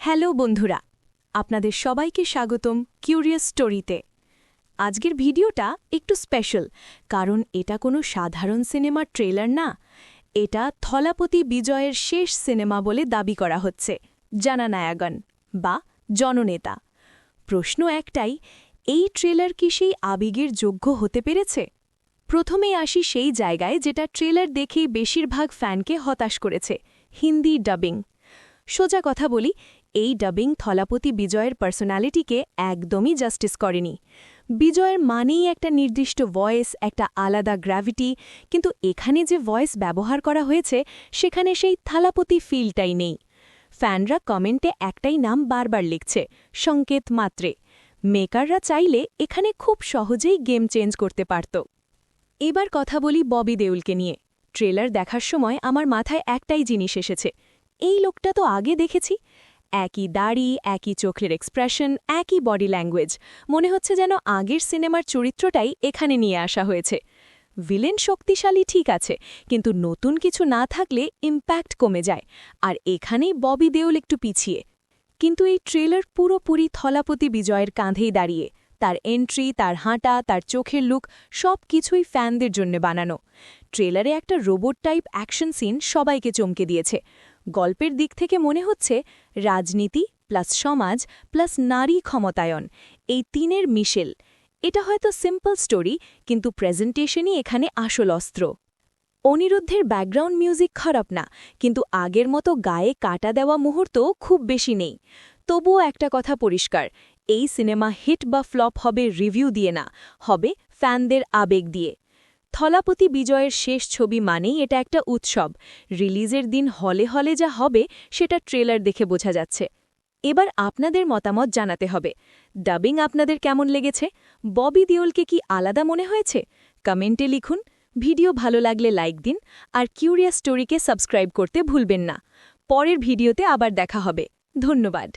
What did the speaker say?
Hello বন্ধুরা, আপনাদের সবাইকে স্বাগতম কিউরিয়াস স্টোরিতে। আজকের ভিডিওটা একটু স্পেশাল, কারণ এটা কোনো সাধারণ সিনেমার ট্রেলার না। এটা থলাপতি বিজয়ের শেষ সিনেমা বলে দাবি করা হচ্ছে, জননায়গন বা জননেতা। প্রশ্ন একটাই, এই ট্রেলার কি সেই আবেগের যোগ্য হতে পেরেছে? প্রথমেই আসি সেই জায়গায় যেটা ট্রেলার দেখেই বেশিরভাগ ফ্যানকে হতাশ করেছে, হিন্দি ডাবিং। সোজা কথা বলি, এই ডাবিং থলাপতি বিজয়ের পার্সোনালিটিকে একদমই জাস্টিস করেনি। বিজয়ের মানেই একটা নির্দিষ্ট ভয়েস, একটা আলাদা গ্র্যাভিটি, কিন্তু এখানে যে ভয়েস ব্যবহার করা হয়েছে সেখানে সেই থালাপতি ফিলটাই নেই। ফ্যানরা কমেন্টে একটাই নাম বারবার লিখছে, সংকেত মাত্রে। মেকাররা চাইলে এখানে খুব সহজেই গেম চেঞ্জ করতে পারত। এবার কথা বলি ববি দেওলকে নিয়ে। ট্রেলার দেখার সময় আমার মাথায় একটাই জিনিস এসেছে, এই লোকটা তো আগে দেখেছি। একই দাড়ি, একই চোখের এক্সপ্রেশন, একই বডি ল্যাঙ্গুয়েজ, মনে হচ্ছে যেন আগের সিনেমার চরিত্রটাই এখানে নিয়ে আসা হয়েছে। ভিলেন শক্তিশালী ঠিক আছে, কিন্তু নতুন কিছু না থাকলে ইম্প্যাক্ট কমে যায়, আর এখানেই ববি দেওল একটু পিছিয়ে। কিন্তু এই ট্রেলার পুরোপুরি থলাপতি বিজয়ের কাঁধেই দাঁড়িয়ে। তার এন্ট্রি, তার হাঁটা, তার চোখের লুক, সব কিছুই ফ্যানদের জন্য বানানো। ট্রেলারে একটা রোবট টাইপ অ্যাকশন সিন সবাইকে চমকে দিয়েছে। গল্পের দিক থেকে মনে হচ্ছে রাজনীতি প্লাস সমাজ প্লাস নারী ক্ষমতায়ন, এই তিনের মিশেল। এটা হয়তো সিম্পল স্টোরি, কিন্তু প্রেজেন্টেশনই এখানে আসল অস্ত্র। অনিরুদ্ধের ব্যাকগ্রাউন্ড মিউজিক খারাপ না, কিন্তু আগের মতো গায়ে কাটা দেওয়া মুহূর্ত খুব বেশি নেই। তবুও একটা কথা পরিষ্কার, এই সিনেমা হিট বা ফ্লপ হবে রিভিউ দিয়ে না, হবে ফ্যানদের আবেগ দিয়ে। থলাপতি বিজয়ের শেষ ছবি মানেই এটা একটা উৎসব। রিলিজের দিন হলে হলে যা হবে সেটা ট্রেলার দেখে বোঝা যাচ্ছে। এবার আপনাদের মতামত জানাতে হবে। ডাবিং আপনাদের কেমন লেগেছে? ববি দেওলকে কি আলাদা মনে হয়েছে? কমেন্টে লিখুন। ভিডিও ভালো লাগলে লাইক দিন, আর কিউরিয়াস স্টোরিকে সাবস্ক্রাইব করতে ভুলবেন না। পরের ভিডিওতে আবার দেখা হবে। ধন্যবাদ।